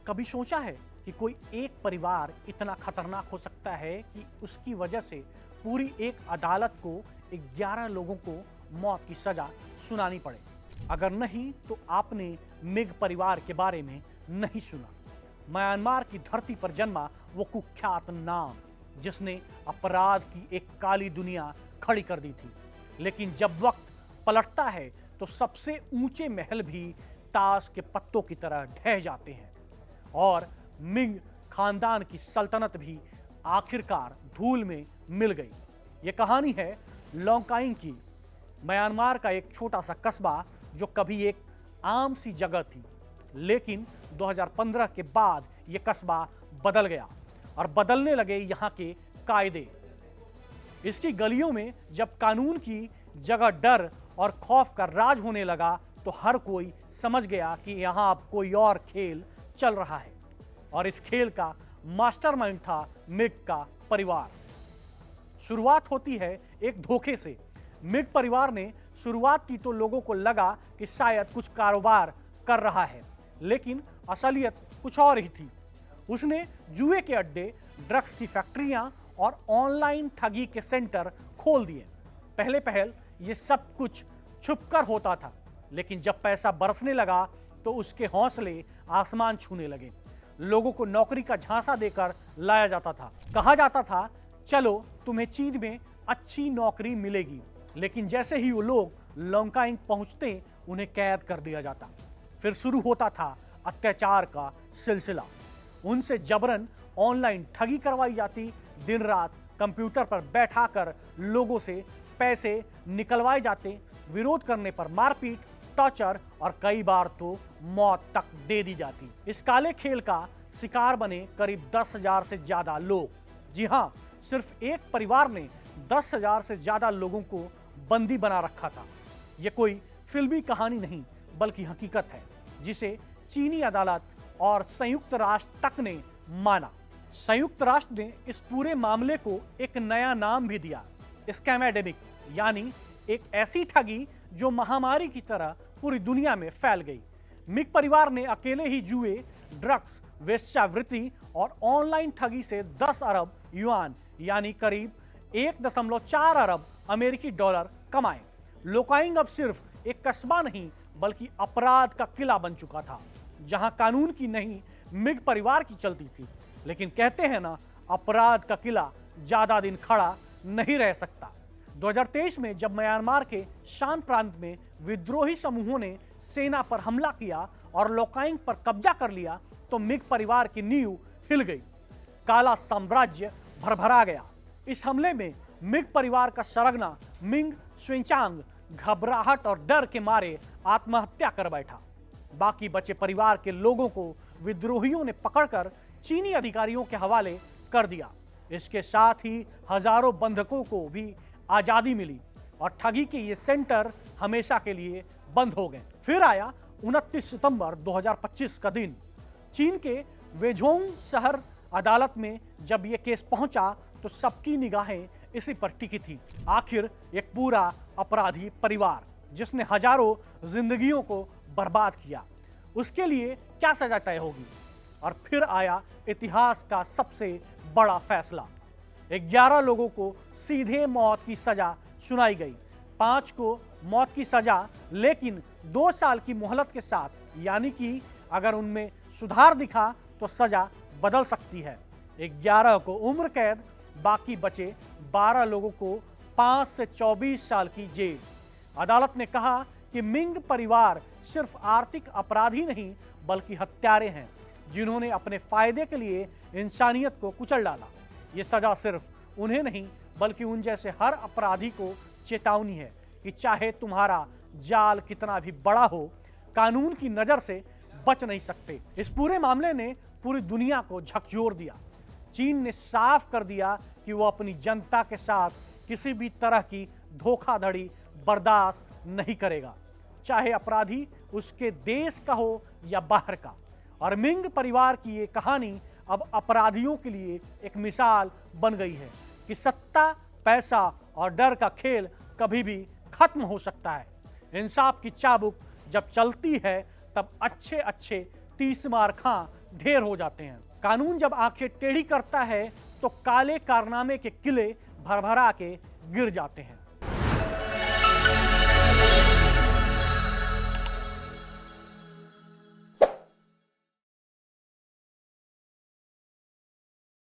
कभी सोचा है कि कोई एक परिवार इतना खतरनाक हो सकता है कि उसकी वजह से पूरी एक अदालत को 11 लोगों को मौत की सजा सुनानी पड़े? अगर नहीं तो आपने मिग परिवार के बारे में नहीं सुना। म्यांमार की धरती पर जन्मा वो कुख्यात नाम जिसने अपराध की एक काली दुनिया खड़ी कर दी थी। लेकिन जब वक्त पलटता है तो सबसे ऊंचे महल भी ताश के पत्तों की तरह ढह जाते हैं और मिंग खानदान की सल्तनत भी आखिरकार धूल में मिल गई। ये कहानी है लोंगकाइंग की, म्यांमार का एक छोटा सा कस्बा जो कभी एक आम सी जगह थी, लेकिन 2015 के बाद यह कस्बा बदल गया और बदलने लगे यहाँ के कायदे। इसकी गलियों में जब कानून की जगह डर और खौफ का राज होने लगा तो हर कोई समझ गया कि यहाँ अब कोई और खेल चल रहा है और इस खेल का मास्टरमाइंड था मिग का परिवार। शुरुआत होती है एक धोखे से। मिग परिवार ने शुरुआत की तो लोगों को लगा कि शायद कुछ कारोबार कर रहा है, लेकिन असलियत कुछ और ही थी। उसने जुए के अड्डे, ड्रग्स की फैक्ट्रियां और ऑनलाइन ठगी के सेंटर खोल दिए। पहले पहल ये सब कुछ छुपकर होता था, लेकिन जब पैसा बरसने लगा तो उसके हौसले आसमान छूने लगे। लोगों को नौकरी का झांसा देकर लाया जाता था। कहा जाता था, चलो तुम्हें चीन में अच्छी नौकरी मिलेगी, लेकिन जैसे ही वो लोग लोंगकाइंग पहुंचते उन्हें कैद कर दिया जाता। फिर शुरू होता था अत्याचार का सिलसिला। उनसे जबरन ऑनलाइन ठगी करवाई जाती, दिन रात कंप्यूटर पर बैठाकर लोगों से पैसे निकलवाए जाते, विरोध करने पर मारपीट, टॉर्चर और कई बार तो मौत तक दे दी जाती। इस काले खेल का शिकार बने करीब 10,000 से ज्यादा लोग। जी हाँ, सिर्फ एक परिवार ने 10,000 से ज्यादा लोगों को बंदी बना रखा था। यह कोई फिल्मी कहानी नहीं बल्कि हकीकत है, जिसे चीनी अदालत और संयुक्त राष्ट्र तक ने माना। संयुक्त राष्ट्र ने इस पूरे मामले को एक नया नाम भी दिया, स्कैमेडेमिक, यानी एक ऐसी ठगी जो महामारी की तरह पूरी दुनिया में फैल गई। मिग परिवार ने अकेले ही जुए, ड्रग्स, वेश्यावृत्ति और ऑनलाइन ठगी से 10 अरब युआन यानी करीब 1.4 अरब अमेरिकी डॉलर कमाए। लोंगकाइंग अब सिर्फ एक कस्बा नहीं बल्कि अपराध का किला बन चुका था, जहां कानून की नहीं मिग परिवार की चलती थी। लेकिन कहते हैं ना, अपराध का किला ज्यादा दिन खड़ा नहीं रह सकता। 2023 में जब म्यांमार के शान प्रांत में विद्रोही समूहों ने सेना पर हमला किया और लोंगकाइंग पर कब्जा कर लिया तो मिग परिवार की नींव हिल गई। काला साम्राज्य भरभरा गया। इस हमले में मिग परिवार का सरगना मिंग स्विंचांग घबराहट और डर के मारे आत्महत्या कर बैठा। बाकी बचे परिवार के लोगों को विद्रोहियों ने पकड़कर चीनी अधिकारियों के हवाले कर दिया। इसके साथ ही हजारों बंधकों को भी आजादी मिली और ठगी के ये सेंटर हमेशा के लिए बंद हो गए। फिर आया 29 सितंबर 2025 का दिन। चीन के वेझोंग शहर अदालत में जब ये केस पहुंचा तो सबकी निगाहें इसी पर टिकी थी। आखिर एक पूरा अपराधी परिवार जिसने हजारों जिंदगियों को बर्बाद किया, उसके लिए क्या सजा तय होगी? और फिर आया इतिहास का सबसे बड़ा फैसला। 11 लोगों को सीधे मौत की सजा सुनाई गई। 5 को मौत की सजा, लेकिन 2 साल की मोहलत के साथ, यानी कि अगर उनमें सुधार दिखा तो सजा बदल सकती है। 11 को उम्र कैद, बाकी बचे 12 लोगों को 5 से 24 साल की जेल। अदालत ने कहा कि मिंग परिवार सिर्फ आर्थिक अपराधी नहीं बल्कि हत्यारे हैं, जिन्होंने अपने फायदे के लिए इंसानियत को कुचल डाला। ये सजा सिर्फ उन्हें नहीं बल्कि उन जैसे हर अपराधी को चेतावनी है कि चाहे तुम्हारा जाल कितना भी बड़ा हो, कानून की नजर से बच नहीं सकते। इस पूरे मामले ने पूरी दुनिया को झकझोर दिया। चीन ने साफ कर दिया कि वो अपनी जनता के साथ किसी भी तरह की धोखाधड़ी बर्दाश्त नहीं करेगा, चाहे अपराधी उसके देश का हो या बाहर का। और मिंग परिवार की ये कहानी अब अपराधियों के लिए एक मिसाल बन गई है कि सत्ता, पैसा और डर का खेल कभी भी खत्म हो सकता है। इंसाफ की चाबुक जब चलती है तब अच्छे अच्छे 30 मार खां ढेर हो जाते हैं। कानून जब आंखें टेढ़ी करता है तो काले कारनामे के किले भरभरा के गिर जाते हैं।